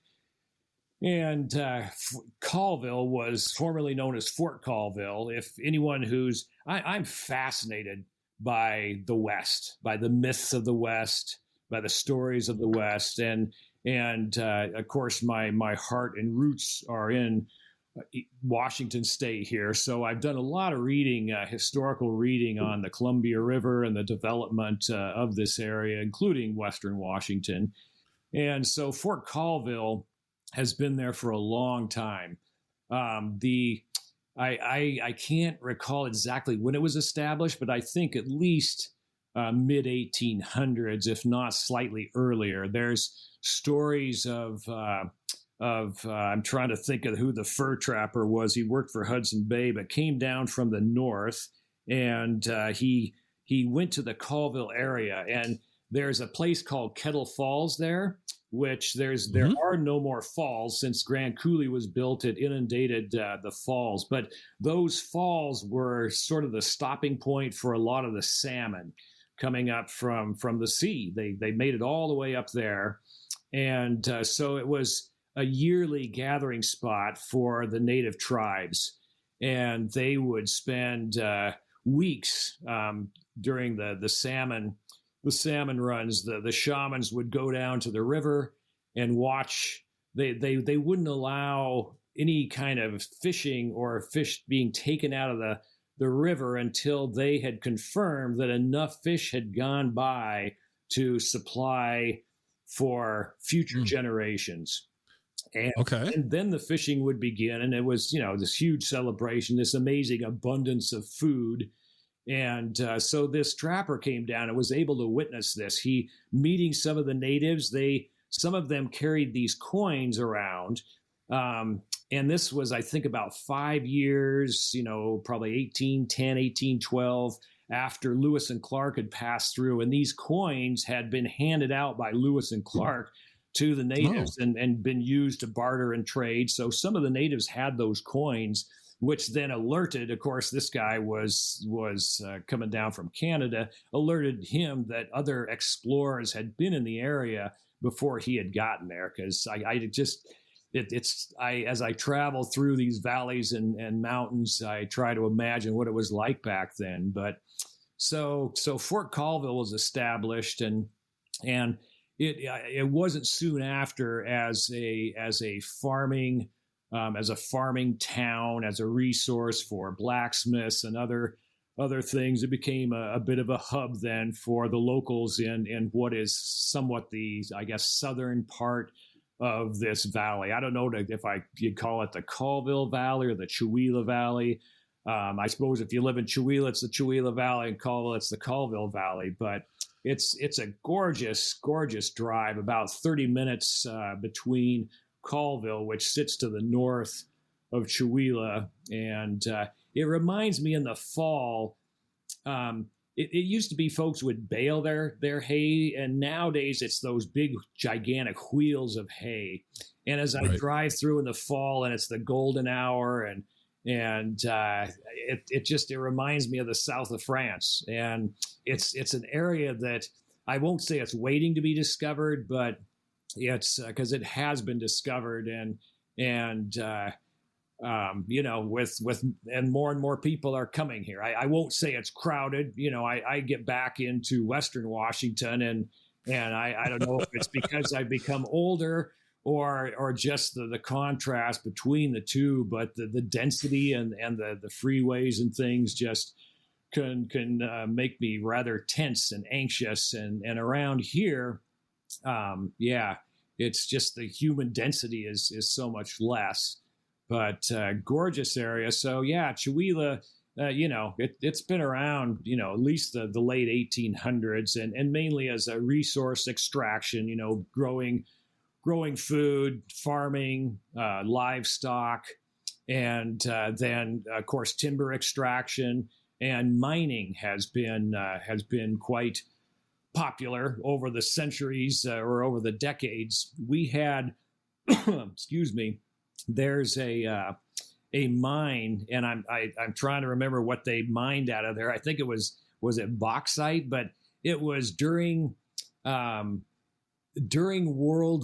And Colville was formerly known as Fort Colville. If anyone I'm fascinated by the West, by the myths of the West, by the stories of the West, and of course my heart and roots are in Washington State here. So I've done a lot of reading, historical reading on the Columbia River and the development of this area, including Western Washington. And so Fort Colville has been there for a long time. I can't recall exactly when it was established, but I think at least mid 1800s, if not slightly earlier. There's stories of I'm trying to think of who the fur trapper was. He worked for Hudson Bay, but came down from the north, and he went to the Colville area. And there's a place called Kettle Falls there, which there are no more falls since Grand Coulee was built. It inundated the falls, but those falls were sort of the stopping point for a lot of the salmon coming up from the sea. They made it all the way up there, and so it was a yearly gathering spot for the native tribes, and they would spend weeks during the salmon runs. The shamans would go down to the river and watch. They wouldn't allow any kind of fishing or fish being taken out of the river until they had confirmed that enough fish had gone by to supply for future generations. And then the fishing would begin, and it was, this huge celebration, this amazing abundance of food. And so this trapper came down and was able to witness this. He meeting some of the natives. Some of them carried these coins around. And this was, I think, about 5 years, probably 1810, 1812, after Lewis and Clark had passed through. And these coins had been handed out by Lewis and Clark to the natives and been used to barter and trade. So some of the natives had those coins, which then alerted, of course, this guy was coming down from Canada, alerted him that other explorers had been in the area before he had gotten there. Because as I travel through these valleys and mountains, I try to imagine what it was like back then. But so Fort Colville was established, and it wasn't soon after as a farming town, as a resource for blacksmiths and other things. It became a bit of a hub then for the locals in what is somewhat the, I guess, southern part of this valley. I don't know if you'd call it the Colville Valley or the Chewelah Valley. I suppose if you live in Chewelah, it's the Chewelah Valley, and Colville, it's the Colville Valley. But it's a gorgeous, gorgeous drive, about 30 minutes between Colville, which sits to the north of Chewelah. And it reminds me in the fall, it used to be folks would bale their hay, and nowadays it's those big gigantic wheels of hay. And as I drive through in the fall, and it's the golden hour, and it reminds me of the south of France, and it's an area that I won't say it's waiting to be discovered, but it's because it has been discovered, and with and more people are coming here. I won't say it's crowded. I get back into Western Washington, and I don't know if it's because I've become older or just the contrast between the two, but the density and the freeways and things just can make me rather tense and anxious. And around here, it's just the human density is so much less. But gorgeous area. So yeah, Chewelah, it's been around, at least the late 1800s, and mainly as a resource extraction, growing food, farming, livestock, and then of course timber extraction and mining has been quite popular over the centuries or over the decades. We had, excuse me. There's a mine, and I'm trying to remember what they mined out of there. I think it was it bauxite, but it was during World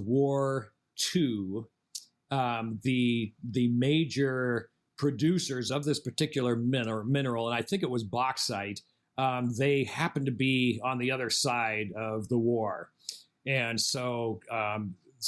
War II. The major producers of this particular mineral, and I think it was bauxite, they happened to be on the other side of the war, and so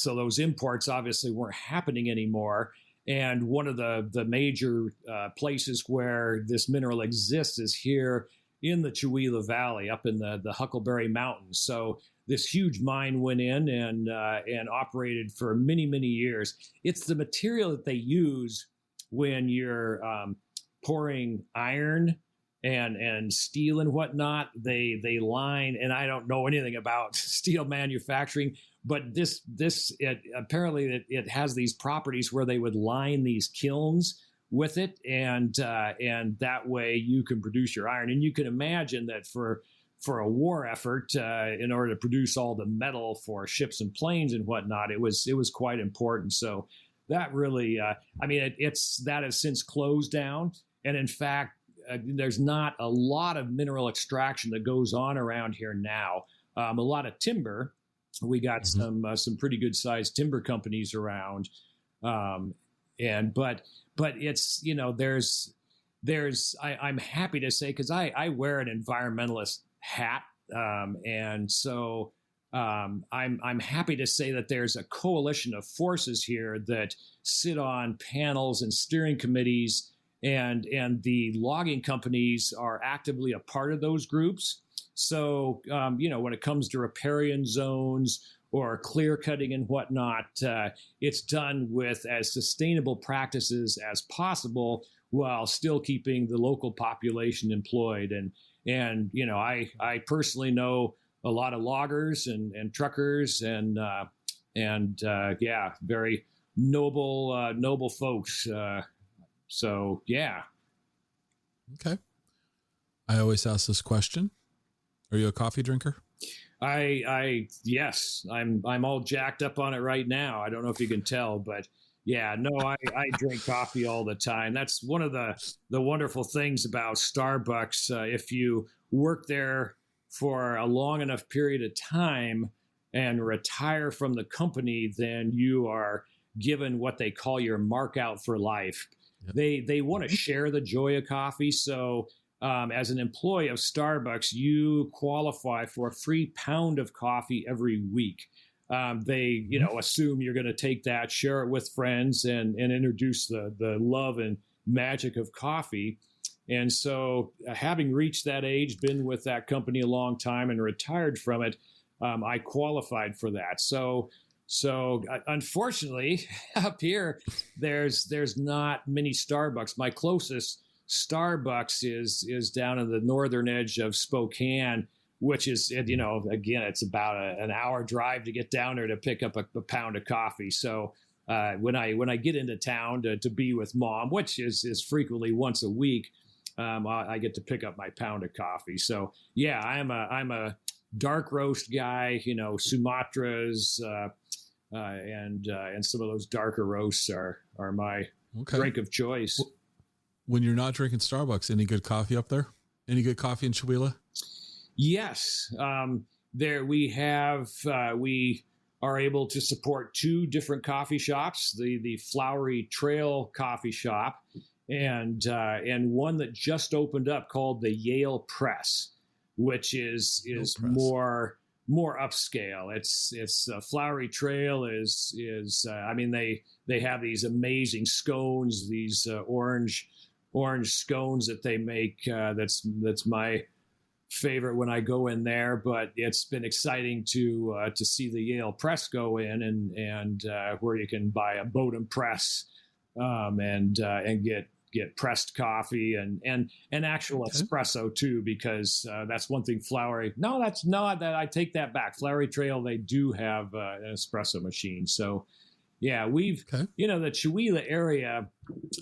those imports obviously weren't happening anymore. And one of the major places where this mineral exists is here in the Chewelah Valley, up in the Huckleberry Mountains. So this huge mine went in and operated for many, many years. It's the material that they use when you're pouring iron and steel and whatnot. They line, and I don't know anything about steel manufacturing, but apparently it has these properties where they would line these kilns with it, and that way you can produce your iron. And you can imagine that for a war effort, in order to produce all the metal for ships and planes and whatnot, it was quite important. So that really, that has since closed down, and in fact, there's not a lot of mineral extraction that goes on around here now. A lot of timber. We got some pretty good sized timber companies around, but it's I'm happy to say, because I wear an environmentalist hat, and so I'm happy to say that there's a coalition of forces here that sit on panels and steering committees, and the logging companies are actively a part of those groups. So, when it comes to riparian zones or clear cutting and whatnot, it's done with as sustainable practices as possible while still keeping the local population employed. And I personally know a lot of loggers and truckers and very noble folks. So, yeah. Okay. I always ask this question. Are you a coffee drinker? Yes, I'm all jacked up on it right now. I don't know if you can tell, but yeah, no, I drink coffee all the time. That's one of the wonderful things about Starbucks. If you work there for a long enough period of time and retire from the company, then you are given what they call your mark out for life. Yep. They want to share the joy of coffee. So as an employee of Starbucks, you qualify for a free pound of coffee every week. They assume you're going to take that, share it with friends, and introduce the love and magic of coffee. And so having reached that age, been with that company a long time and retired from it, I qualified for that. So unfortunately, up here, there's not many Starbucks. My closest Starbucks is down in the northern edge of Spokane, which is, again, it's about an hour drive to get down there to pick up a pound of coffee. So when I get into town to be with Mom, which is frequently once a week, I get to pick up my pound of coffee. So yeah, I'm a dark roast guy. Sumatras and some of those darker roasts are my drink of choice. When you're not drinking Starbucks, any good coffee up there? Any good coffee in Chewelah? Yes, there we are able to support 2 different coffee shops: the Flowery Trail Coffee Shop, and one that just opened up called the Yale Press, which is more upscale. It's Flowery Trail is I mean, they have these amazing scones, these orange scones that they make. That's my favorite when I go in there. But it's been exciting to see the Yale Press go in and where you can buy a Bodum press and get pressed coffee and actual espresso too, because that's one thing Flowery. No, that's not that. I take that back. Flowery Trail, they do have an espresso machine. So yeah, we've, the Chewelah area,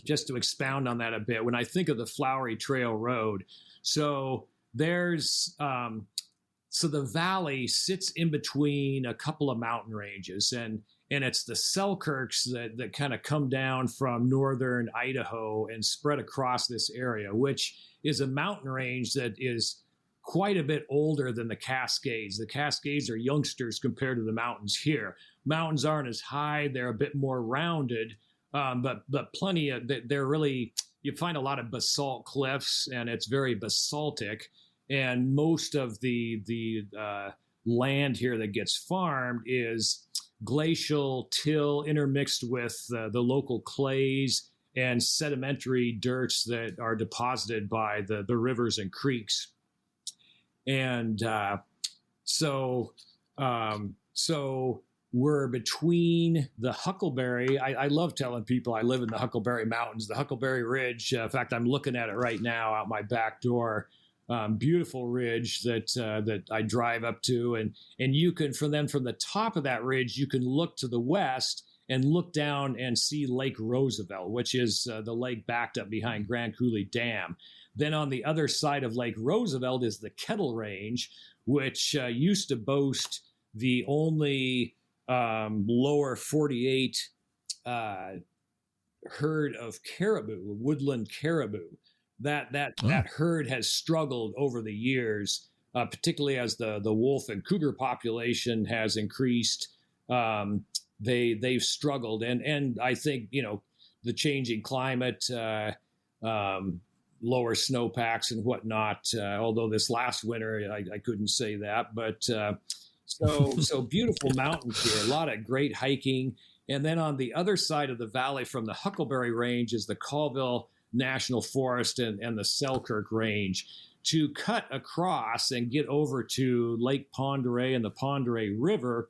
just to expound on that a bit, when I think of the Flowery Trail Road, so there's, so the valley sits in between a couple of mountain ranges, and it's the Selkirks that kind of come down from northern Idaho and spread across this area, which is a mountain range that is quite a bit older than the Cascades. The Cascades are youngsters compared to the mountains here. Mountains aren't as high; they're a bit more rounded, but plenty of. They're really, you find a lot of basalt cliffs, and it's very basaltic. And most of the land here that gets farmed is glacial till intermixed with the local clays and sedimentary dirts that are deposited by the rivers and creeks. And so we're between the Huckleberry. I love telling people I live in the Huckleberry Mountains, the Huckleberry Ridge. In fact, I'm looking at it right now out my back door. Beautiful ridge that I drive up to, and you can from the top of that ridge you can look to the west and look down and see Lake Roosevelt, which is the lake backed up behind Grand Coulee Dam. Then on the other side of Lake Roosevelt is the Kettle Range, which used to boast the only lower 48 herd of caribou, woodland caribou. That herd has struggled over the years, particularly as the wolf and cougar population has increased. They've struggled, and I think the changing climate, lower snowpacks and whatnot. Although this last winter I couldn't say that, but so beautiful mountains here, a lot of great hiking, and then on the other side of the valley from the Huckleberry Range is the Colville National Forest and the Selkirk Range. To cut across and get over to Lake Pend Oreille and the Pend Oreille River,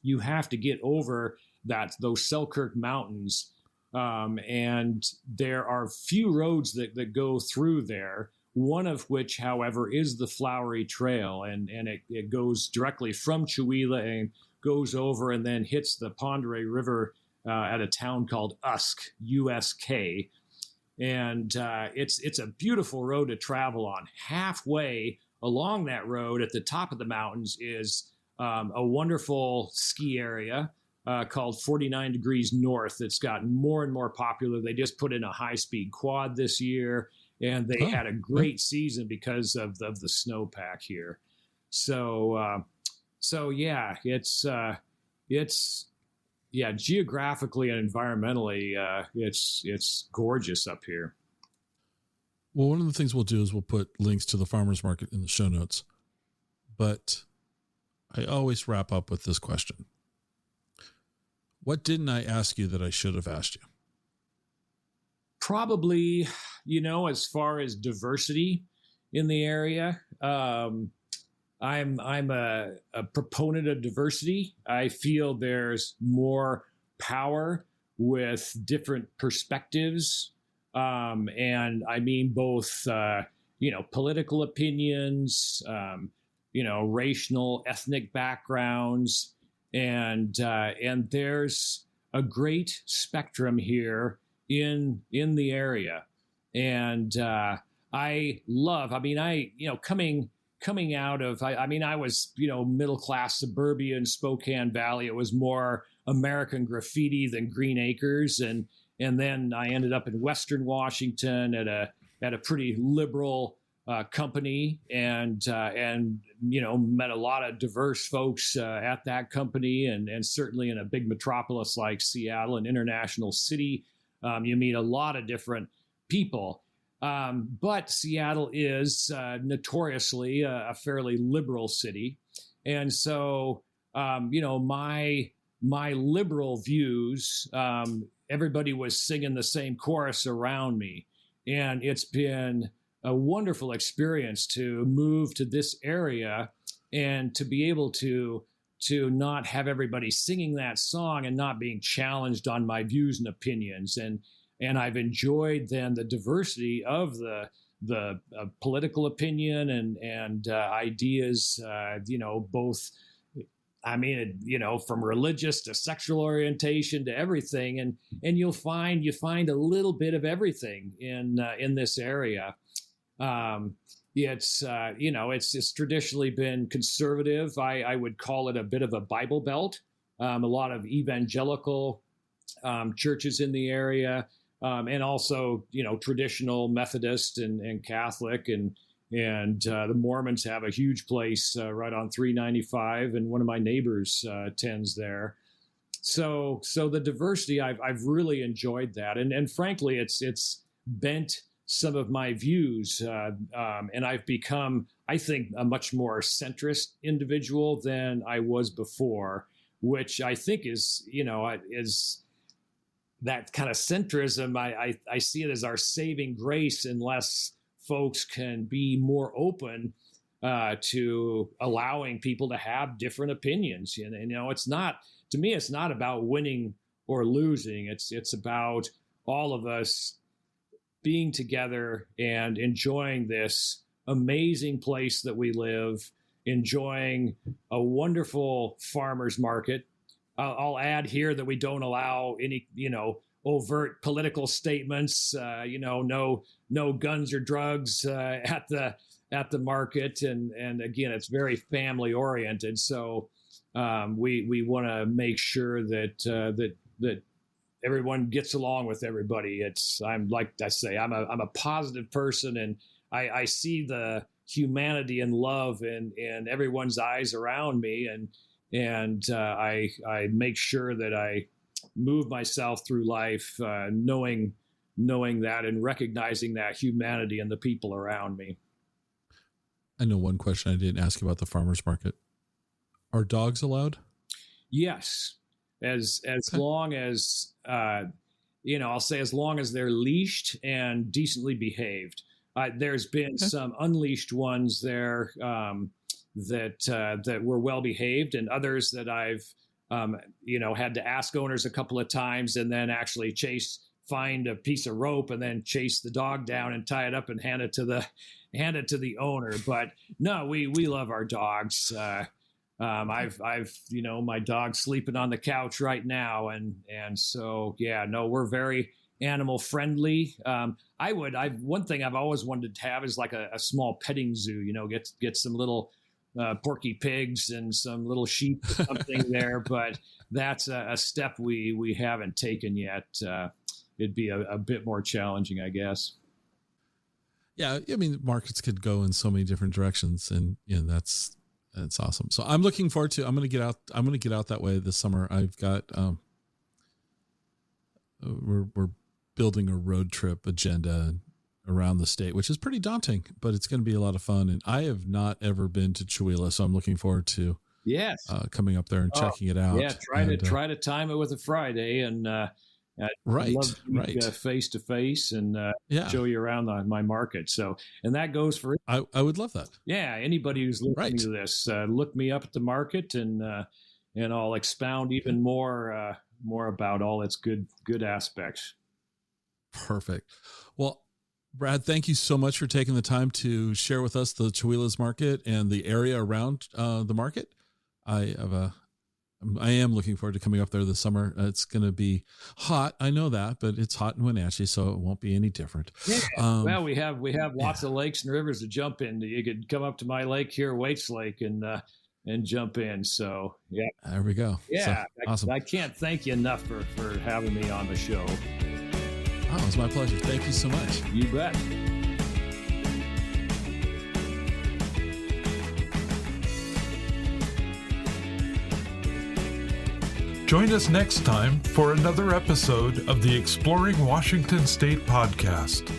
you have to get over those Selkirk Mountains, and there are few roads that go through there. One of which, however, is the Flowery Trail, and it goes directly from Chewelah and goes over and then hits the Pend Oreille River at a town called Usk, U-S-K. And it's a beautiful road to travel on. Halfway along that road at the top of the mountains is a wonderful ski area called 49 Degrees North. It's gotten more and more popular. They just put in a high-speed quad this year, and they had a great season because of the snowpack here. So yeah, it's geographically and environmentally, it's gorgeous up here. Well, one of the things we'll do is we'll put links to the farmers market in the show notes, but I always wrap up with this question. What didn't I ask you that I should have asked you? Probably, as far as diversity in the area, I'm a proponent of diversity. I feel there's more power with different perspectives. And I mean both, political opinions, racial, ethnic backgrounds, and there's a great spectrum here in the area. And coming out of, I was, middle-class suburbia in Spokane Valley. It was more American Graffiti than Green Acres. And then I ended up in Western Washington at a pretty liberal company, and met a lot of diverse folks at that company, and certainly in a big metropolis like Seattle, an international city, you meet a lot of different people. But Seattle is notoriously a fairly liberal city, and so my liberal views, everybody was singing the same chorus around me, and it's been a wonderful experience to move to this area and to be able to not have everybody singing that song and not being challenged on my views and opinions. And I've enjoyed then the diversity of the political opinion and ideas, both, from religious to sexual orientation to everything. And you find a little bit of everything in this area. It's traditionally been conservative. I would call it a bit of a Bible Belt. A lot of evangelical churches in the area, and also traditional Methodist and Catholic, and the Mormons have a huge place right on 395, and one of my neighbors attends there. So the diversity, I've really enjoyed that, and frankly, it's bent some of my views, and I've become, I think, a much more centrist individual than I was before, which I think is that kind of centrism. I see it as our saving grace, unless folks can be more open to allowing people to have different opinions. It's not, to me, it's not about winning or losing. It's about all of us being together and enjoying this amazing place that we live, enjoying a wonderful farmers market. I'll add here that we don't allow any, overt political statements, no guns or drugs at the market. And again, it's very family oriented. So we want to make sure that everyone gets along with everybody. I'm like I say, I'm a positive person, and I see the humanity and love in everyone's eyes around me, and I make sure that I move myself through life knowing that and recognizing that humanity in the people around me. I know one question I didn't ask you about the farmers market. Are dogs allowed? Yes. As long as, I'll say as long as they're leashed and decently behaved. There's been some unleashed ones there that were well behaved, and others that I've, had to ask owners a couple of times, and then actually find a piece of rope and then chase the dog down and tie it up and hand it to the owner. But no, we love our dogs. I've my dog's sleeping on the couch right now. And so, we're very animal friendly. One thing I've always wanted to have is like a small petting zoo, get some little porky pigs and some little sheep or something there. But that's a step we haven't taken yet. It'd be a bit more challenging, I guess. Yeah. I mean, markets could go in so many different directions, and that's awesome. So I'm looking forward to, I'm going to get out that way this summer. I've got, we're building a road trip agenda around the state, which is pretty daunting, but it's going to be a lot of fun. And I have not ever been to Chewelah, so I'm looking forward to coming up there and checking it out. Yeah. Try to time it with a Friday, and, right. Face to face and show you around my market. So, and that goes for, I would love that. Yeah. Anybody who's listening to this, look me up at the market, and I'll expound even more about all its good aspects. Perfect. Well, Brad, thank you so much for taking the time to share with us the Chewelah's market and the area around the market. I have I am looking forward to coming up there this summer. It's going to be hot. I know that, but it's hot in Wenatchee, so it won't be any different. Yeah. Well, we have lots of lakes and rivers to jump in. You could come up to my lake here, Waits Lake, and jump in. So yeah, there we go. Yeah, so, awesome. I can't thank you enough for having me on the show. Oh, it was my pleasure. Thank you so much. You bet. Join us next time for another episode of the Exploring Washington State podcast.